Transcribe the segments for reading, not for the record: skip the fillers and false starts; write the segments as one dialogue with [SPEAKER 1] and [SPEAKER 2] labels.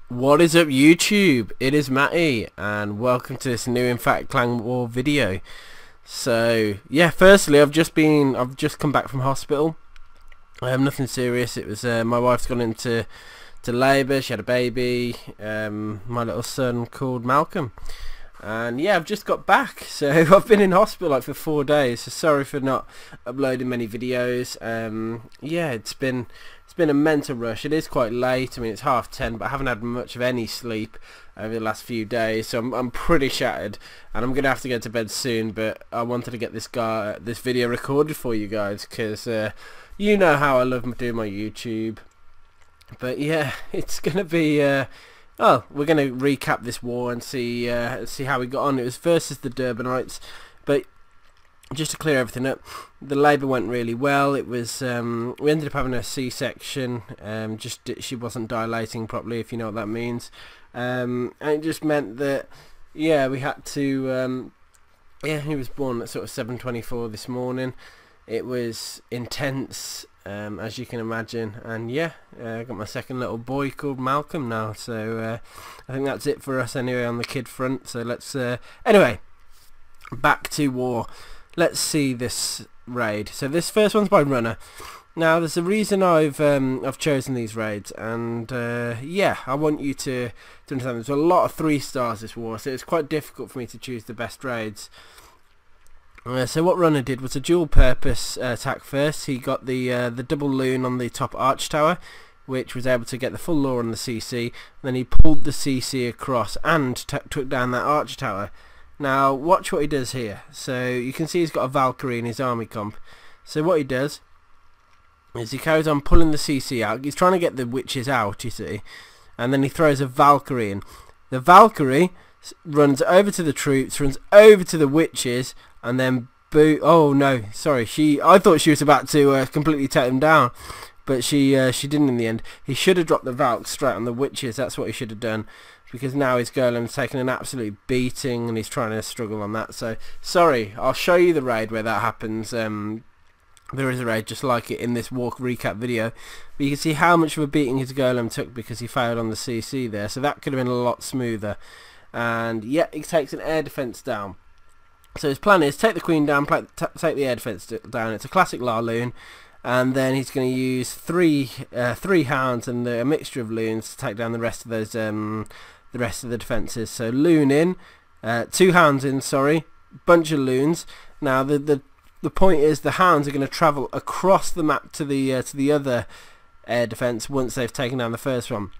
[SPEAKER 1] What is up, YouTube? It is Matty and welcome to this new Emphatic Clan War video. So yeah, firstly I've just come back from hospital. I have nothing serious. It was my wife's gone into labour. She had a baby, my little son called Malcolm, and yeah, I've just got back. So I've been in hospital like for 4 days, so sorry for not uploading many videos. Yeah, it's been a mental rush. It is quite late. I mean, it's 10:30, but I haven't had much of any sleep over the last few days, so I'm pretty shattered, and I'm gonna have to go to bed soon. But I wanted to get this video recorded for you guys, because you know how I love doing my YouTube. But yeah, it's gonna be oh, we're gonna recap this war and see how we got on. It was versus the Durbanites, but just to clear everything up, the labour went really well. It was we ended up having a C-section. She wasn't dilating properly, if you know what that means, and it just meant that yeah, we had to yeah, he was born at sort of 7:24 this morning. It was intense, as you can imagine, and yeah, I got my second little boy called Malcolm now, so I think that's it for us anyway on the kid front. So let's anyway, back to war. Let's see this raid. So this first one's by runner. Now there's a reason I've chosen these raids, and yeah, I want you to understand there's a lot of 3 stars this war, so it's quite difficult for me to choose the best raids. So what runner did was a dual purpose attack first. He got the double loon on the top arch tower, which was able to get the full lore on the CC. Then he pulled the CC across and took down that arch tower. Now watch what he does here. So you can see he's got a Valkyrie in his army comp. So what he does is he carries on pulling the CC out. He's trying to get the witches out, you see, and then he throws a Valkyrie in. The Valkyrie runs over to the troops, runs over to the witches, and then oh no, sorry, I thought she was about to completely take them down, but she didn't in the end. He should have dropped the Valk straight on the witches. That's what he should have done, because now his Golem's taking an absolute beating and he's trying to struggle on that. So sorry, I'll show you the raid where that happens. There is a raid just like it in this war recap video, but you can see how much of a beating his Golem took because he failed on the CC there. So that could have been a lot smoother. And yeah, he takes an air defense down. So his plan is take the queen down, take the air defense down. It's a classic Lavaloon, and then he's going to use three hounds and a mixture of loons to take down the rest of those the rest of the defences. So loon in, 2 hounds in, sorry, bunch of loons. Now the point is the hounds are going to travel across the map to the other air defence once they've taken down the first one.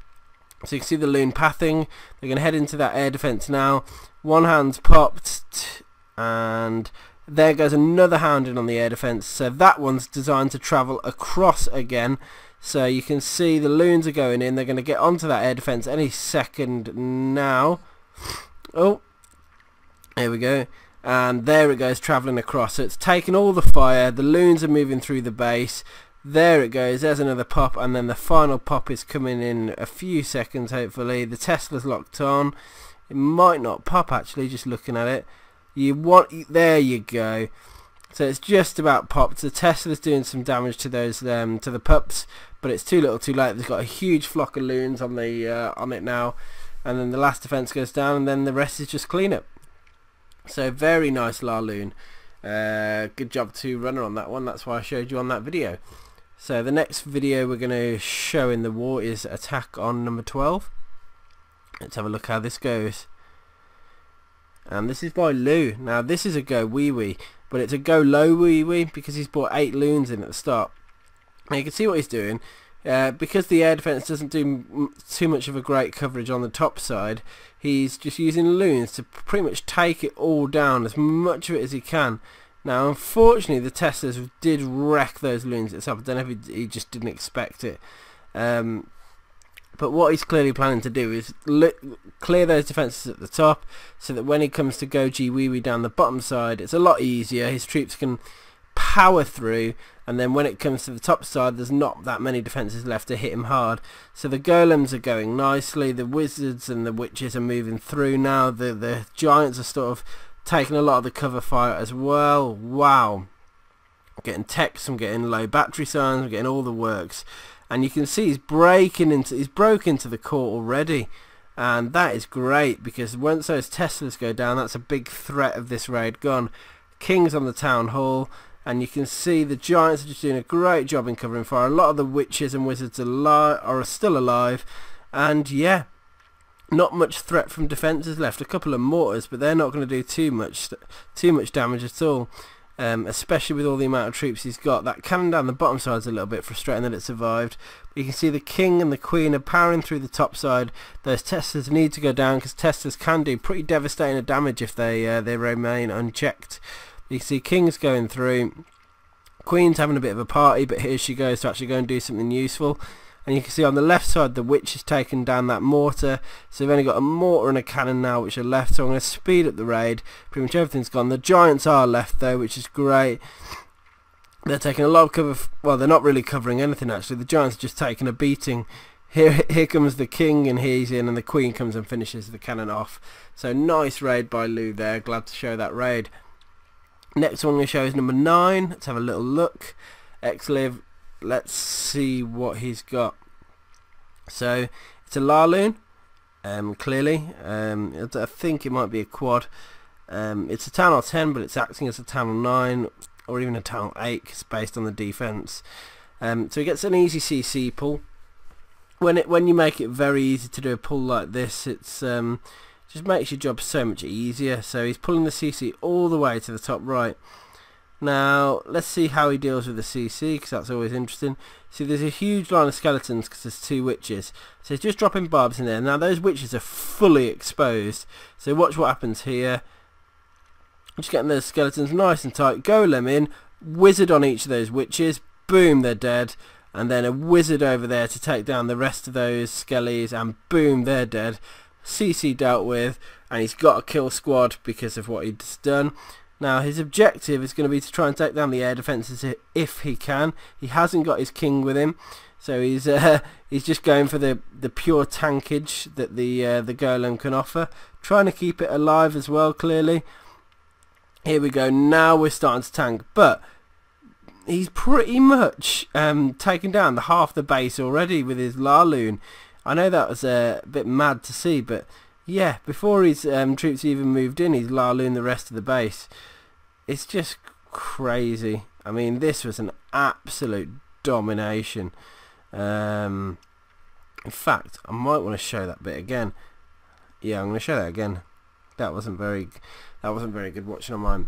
[SPEAKER 1] So you can see the loon pathing. They're going to head into that air defence now. 1 hound's popped, and there goes another hound in on the air defence. So that one's designed to travel across again. So you can see the loons are going in. They're going to get onto that air defence any second now. Oh, here we go. And there it goes, travelling across. So it's taken all the fire. The loons are moving through the base. There it goes. There's another pop, and then the final pop is coming in a few seconds, hopefully. The Tesla's locked on. It might not pop, actually, just looking at it. There you go. So it's just about popped. The Tesla's doing some damage to those to the pups, but it's too little too late. They've got a huge flock of loons on it now, and then the last defense goes down, and then the rest is just cleanup. So very nice Lavaloon. Good job to runner on that one. That's why I showed you on that video. So the next video we're going to show in the war is attack on number 12. Let's have a look how this goes. And this is by Lou. Now this is a GoWiWi, but it's a go low WiWi because he's brought 8 loons in at the start. Now you can see what he's doing. Because the air defense doesn't do too much of a great coverage on the top side, he's just using loons to pretty much take it all down, as much of it as he can. Now unfortunately the Teslas did wreck those loons itself. I don't know if he just didn't expect it. But what he's clearly planning to do is clear those defences at the top, so that when he comes to go GoWiWi down the bottom side, it's a lot easier. His troops can power through, and then when it comes to the top side, there's not that many defences left to hit him hard. So the golems are going nicely. The wizards and the witches are moving through now. The giants are sort of taking a lot of the cover fire as well. Wow. I'm getting text, I'm getting low battery signs, I'm getting all the works. and you can see he's broke into the court already, and that is great because once those Teslas go down, that's a big threat of this raid gone. King's on the town hall, and you can see the giants are just doing a great job in covering fire. A lot of the witches and wizards are still alive, and yeah, not much threat from defences left. A couple of mortars, but they're not going to do too much damage at all, especially with all the amount of troops he's got. That cannon down the bottom side is a little bit frustrating that it survived. But you can see the king and the queen are powering through the top side. Those Teslas need to go down because Teslas can do pretty devastating damage if they remain unchecked. You can see king's going through, queen's having a bit of a party, but here she goes to actually go and do something useful. And you can see on the left side the witch has taken down that mortar, so we've only got a mortar and a cannon now which are left, so I'm going to speed up the raid. Pretty much everything's gone. The giants are left though, which is great. They're taking a lot of cover, well, they're not really covering anything actually. The giants are just taking a beating. Here comes the king, and he's in, and the queen comes and finishes the cannon off. So nice raid by Lou there, glad to show that raid. Next one I'm going to show is number 9. Let's have a little look. Xlive, let's see what he's got. So it's a Lavaloon, clearly. I think it might be a quad. It's a town hall 10, but it's acting as a town hall 9 or even a town hall 8 cause based on the defense. So he gets an easy CC pull. When you make it very easy to do a pull like this, it's just makes your job so much easier. So he's pulling the CC all the way to the top right. Now let's see how he deals with the CC, because that's always interesting. See, there's a huge line of skeletons because there's 2 witches, so he's just dropping barbs in there. Now those witches are fully exposed, so watch what happens here. Just getting those skeletons nice and tight. Golem in, wizard on each of those witches, boom, they're dead. And then a wizard over there to take down the rest of those skellies, and boom, they're dead. CC dealt with, and he's got a kill squad because of what he's done. Now his objective is going to be to try and take down the air defences if he can. He hasn't got his king with him, so he's just going for the pure tankage that the golem can offer, trying to keep it alive as well. Clearly, here we go. Now we're starting to tank, but he's pretty much taken down the half the base already with his Lavaloon. I know that was a bit mad to see, but yeah, before his troops even moved in, he's Lavaloon the rest of the base. It's just crazy. I mean, this was an absolute domination. In fact, I might want to show that bit again. Yeah, I'm going to show that again. That wasn't very good watching on mine.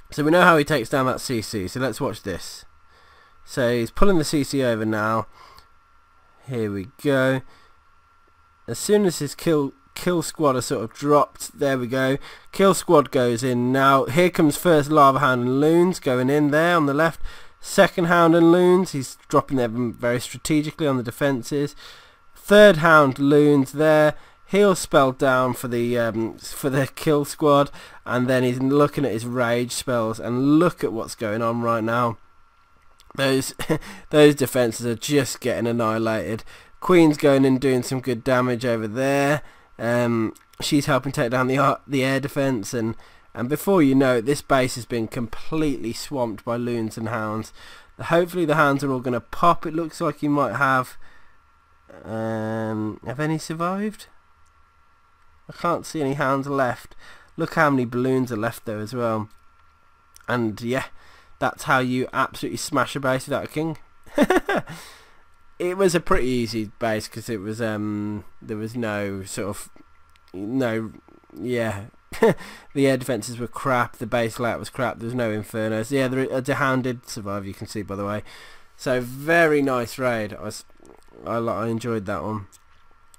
[SPEAKER 1] So we know how he takes down that CC, so let's watch this. So he's pulling the CC over now. Here we go. As soon as his kill squad are sort of dropped, there we go. Kill squad goes in now. Here comes first Lava Hound and Loons going in there on the left. Second Hound and Loons, he's dropping them very strategically on the defences. Third Hound, Loons there. He'll spell down for the kill squad, and then he's looking at his rage spells, and look at what's going on right now. Those defences are just getting annihilated. Queen's going in doing some good damage over there. She's helping take down the air defence, and before you know it, this base has been completely swamped by loons and hounds. Hopefully the hounds are all going to pop. It looks like you might have any survived? I can't see any hounds left. Look how many balloons are left though as well. And yeah, that's how you absolutely smash a base without a king. It was a pretty easy base because it was there was no sort of yeah the air defences were crap, the base layout was crap, there was no infernos. Yeah, the hound did survive, you can see by the way. So very nice raid. I enjoyed that one.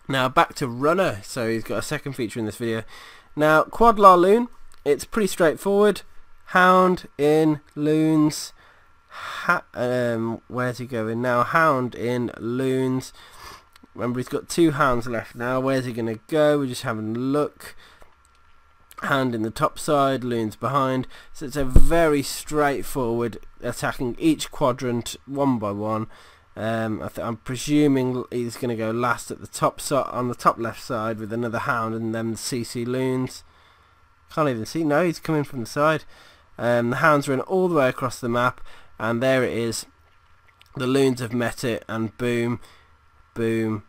[SPEAKER 1] Now back to runner. So he's got a second feature in this video. Now quad Lavaloon, it's pretty straightforward. Hound in loons. Where's he going now? Hound in loons. Remember, he's got 2 hounds left now. Where's he gonna go? We're just having a look. Hound in the top side, loons behind. So it's a very straightforward attacking each quadrant one by one. I'm presuming he's going to go last at the top on the top left side with another hound, and then the CC loons. Can't even see. No, he's coming from the side. The hounds run all the way across the map, and there it is. The loons have met it, and boom, boom,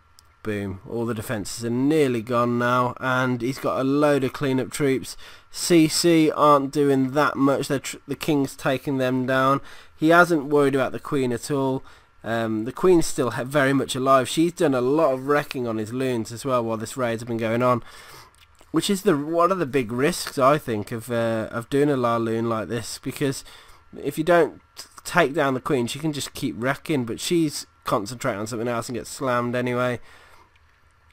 [SPEAKER 1] boom. All the defences are nearly gone now, and he's got a load of cleanup troops. CC aren't doing that much. The king's taking them down. He hasn't worried about the queen at all. The queen's still very much alive. She's done a lot of wrecking on his loons as well while this raid's been going on, which is one of the big risks, I think, of doing a Lavaloon like this, because if you don't take down the queen, she can just keep wrecking, but she's concentrating on something else and gets slammed anyway.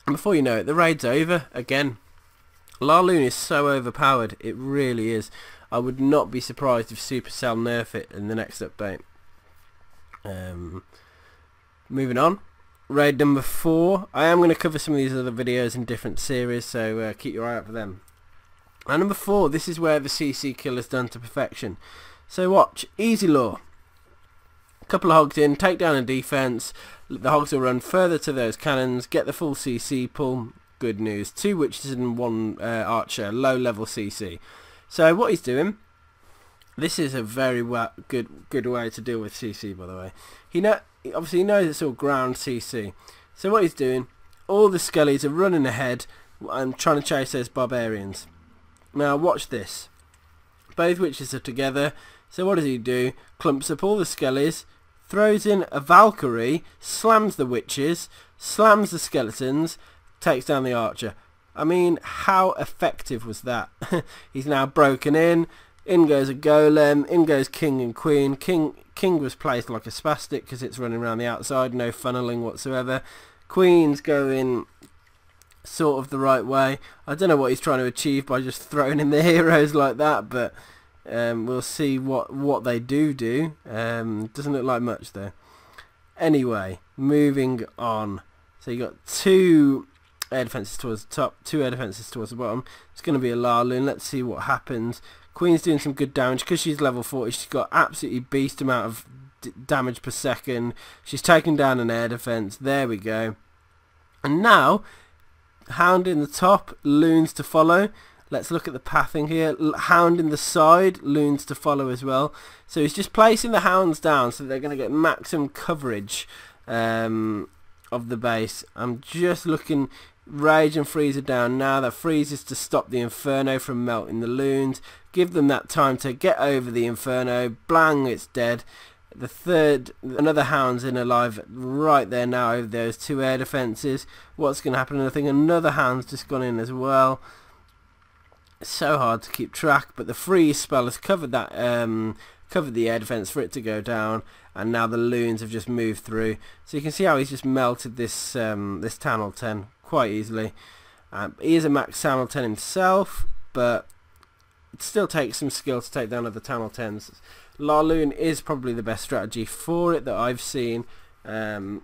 [SPEAKER 1] And before you know it, the raid's over again. Lavaloon is so overpowered, it really is. I would not be surprised if Supercell nerf it in the next update. Moving on, raid number 4. I am going to cover some of these other videos in different series, so keep your eye out for them. And number 4, this is where the CC kill is done to perfection. So watch, easy law. A couple of hogs in, take down a defense. The hogs will run further to those cannons, get the full CC pull. Good news. 2 witches and 1 archer, low level CC. So what he's doing, this is a very good way to deal with CC, by the way. Obviously he knows it's all ground CC. So what he's doing, all the skellies are running ahead and trying to chase those barbarians. Now watch this. Both witches are together. So what does he do? Clumps up all the skellies, throws in a Valkyrie, slams the witches, slams the skeletons, takes down the archer. I mean, how effective was that? He's now broken in goes a golem, in goes king and queen. King was placed like a spastic because it's running around the outside, no funneling whatsoever. Queen's going sort of the right way. I don't know what he's trying to achieve by just throwing in the heroes like that, but we'll see what they do. Doesn't look like much though. Anyway, moving on. So you got 2 air defences towards the top, 2 air defences towards the bottom. It's going to be a Lavaloon. Let's see what happens. Queen's doing some good damage because she's level 40. She's got absolutely beast amount of damage per second. She's taken down an air defence. There we go. And now, hound in the top, loons to follow. Let's look at the pathing here. Hound in the side, loons to follow as well. So he's just placing the hounds down so they're going to get maximum coverage of the base. I'm just looking. Rage and freeze are down now. That freezes to stop the inferno from melting the loons. Give them that time to get over the inferno. Blang, it's dead. Another hound's in alive right there now over those 2 air defences. What's going to happen? I think another hound's just gone in as well. It's so hard to keep track, but the freeze spell has covered that covered the air defense for it to go down, and now the loons have just moved through. So you can see how he's just melted this this Tanel 10 quite easily. He is a max Tanel 10 himself, but it still takes some skill to take down other Tanel 10s. Lavaloon is probably the best strategy for it that I've seen. You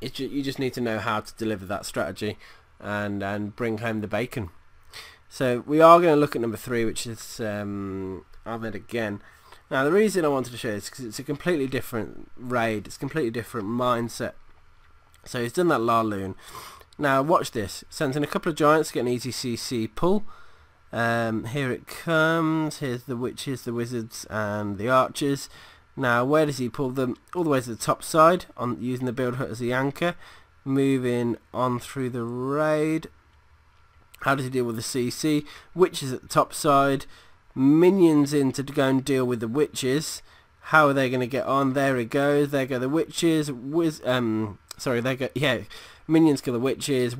[SPEAKER 1] just need to know how to deliver that strategy and bring home the bacon. So we are going to look at number 3, which is Ahmed again. Now the reason I wanted to show this is because it's a completely different raid, it's a completely different mindset. So he's done that Lavaloon. Now watch this, sends in a couple of giants to get an easy CC pull. Here it comes, here's the witches, the wizards and the archers. Now where does he pull them? All the way to the top side, using the build hut as the anchor. Moving on through the raid. How does he deal with the CC? Witches at the top side. Minions in to go and deal with the witches. How are they going to get on? There it goes. There go the witches. Minions kill the witches.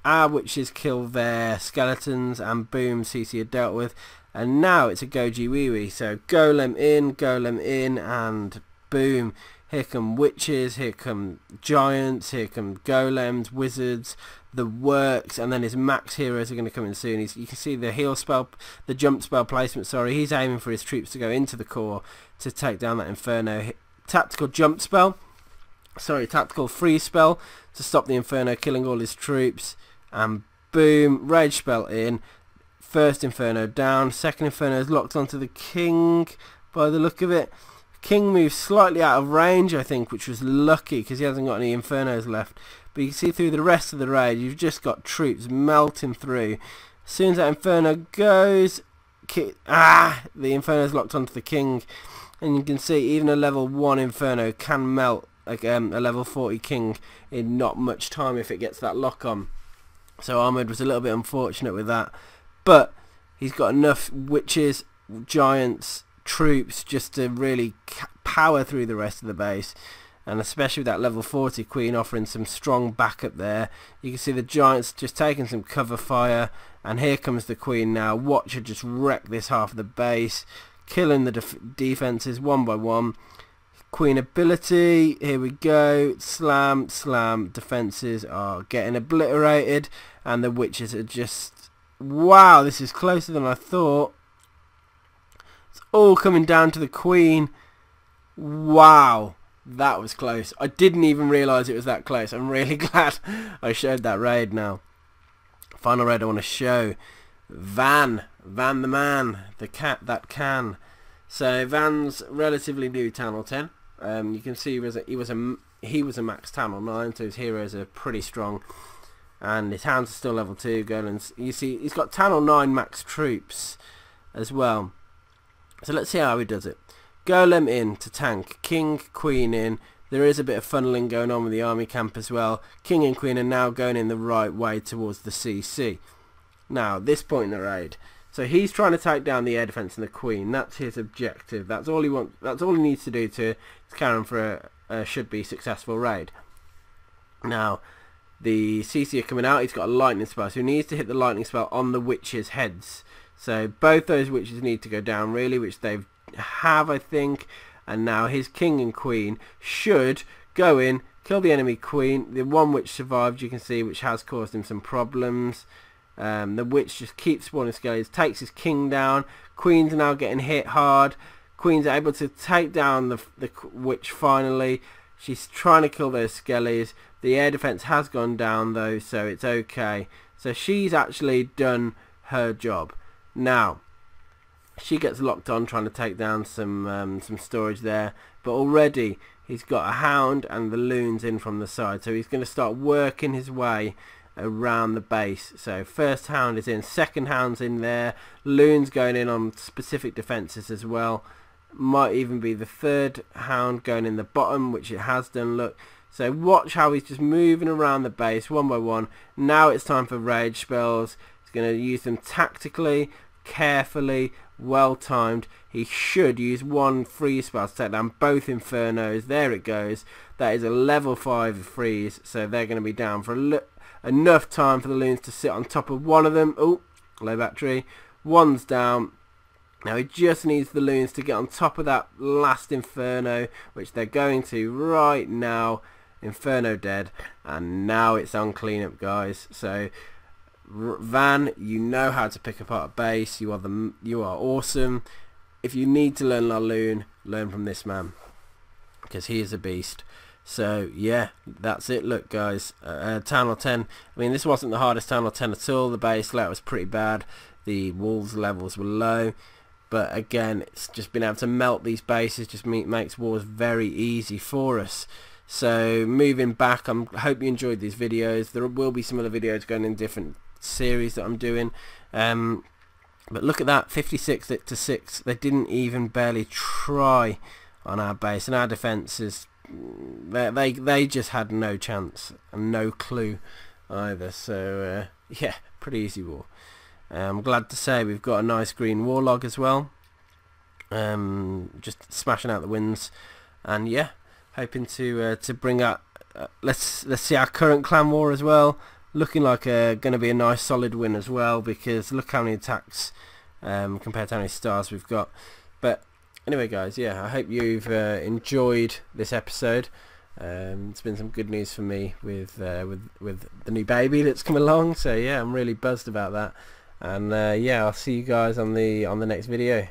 [SPEAKER 1] Our witches kill their skeletons, and boom, CC are dealt with. And now it's a GoWiWi. So golem in, and boom. Here come witches, here come giants, here come golems, wizards, the works, and then his max heroes are going to come in soon. You can see the heal spell, the jump spell placement, sorry. He's aiming for his troops to go into the core to take down that inferno. Tactical jump spell, tactical freeze spell to stop the inferno, killing all his troops. And boom, rage spell in. First inferno down, second inferno is locked onto the king by the look of it. King moves slightly out of range, I think, which was lucky because he hasn't got any infernos left. But you can see through the rest of the raid, you've just got troops melting through. As soon as that inferno goes, the inferno's locked onto the king. and you can see even a level 1 Inferno can melt like a level 40 king in not much time if it gets that lock on. So Armoured was a little bit unfortunate with that, but he's got enough witches, giants, troops just to really power through the rest of the base. And especially with that level 40 queen offering some strong backup there. You can see the giants just taking some cover fire, and here comes the queen now. Watch her just wreck this half of the base, killing the defenses one by one. Queen ability, here we go, slam, slam, defenses are getting obliterated, and the witches are just, wow, this is closer than I thought. It's all coming down to the queen. Wow, that was close. I didn't even realise it was that close. I'm really glad I showed that raid now. Final raid I want to show, Van the man, the cat that can. So Van's relatively new Channel 10. You can see he was a max Channel 9, so his heroes are pretty strong, and his hounds are still level 2. Golan's, you see, he's got Channel 9 max troops as well. So let's see how he does it. Golem in to tank, king, queen in. There is a bit of funneling going on with the army camp as well. King and queen are now going in the right way towards the CC. Now, this point in the raid, so he's trying to take down the air defense and the queen. That's his objective. That's all he wants. That's all he needs to do to carry on for a should-be successful raid. Now, the CC are coming out. He's got a lightning spell, so he needs to hit the lightning spell on the witches' heads. So both those witches need to go down, really, which they have, I think. And now his king and queen should go in, kill the enemy queen. The one which survived, you can see, which has caused him some problems. The witch just keeps spawning skellies, takes his king down. Queen's now getting hit hard. Queen's able to take down the witch finally. She's trying to kill those skellies. The air defense has gone down though, so it's okay. So she's actually done her job. Now, she gets locked on trying to take down some storage there, but already he's got a hound and the loons in from the side, so he's going to start working his way around the base. So first hound is in, second hound's in there, loons going in on specific defenses as well. Might even be the third hound going in the bottom, which it has done, look. So watch how he's just moving around the base one by one. Now it's time for rage spells. He's going to use them tactically, carefully, well timed. He should use one freeze spell to take down both infernos. There it goes. That is a level 5 freeze, so they're going to be down for enough time for the loons to sit on top of one of them. Oh, low battery. One's down. Now he just needs the loons to get on top of that last inferno, which they're going to right now. Inferno dead, and now it's on cleanup, guys. So Van, you know how to pick apart a base. You are awesome. If you need to learn Lavaloon, learn from this man, because he is a beast. So yeah, that's it. Look, guys, Channel 10. I mean, this wasn't the hardest Channel 10 at all. The base layout was pretty bad. The walls levels were low, but again, it's just been able to melt these bases just makes wars very easy for us. So moving back, I hope you enjoyed these videos. There will be some other videos going in different series that I'm doing. But look at that, 56 to 6. They didn't even barely try on our base, and our defenses, they just had no chance and no clue either. So yeah, pretty easy war. I'm glad to say we've got a nice green warlog as well, just smashing out the wins, and yeah, hoping to bring out let's see our current clan war as well, looking like going to be a nice solid win as well, because look how many attacks compared to how many stars we've got. But anyway, guys, yeah, I hope you've enjoyed this episode. It's been some good news for me with the new baby that's come along, so yeah, I'm really buzzed about that. And yeah, I'll see you guys on the next video.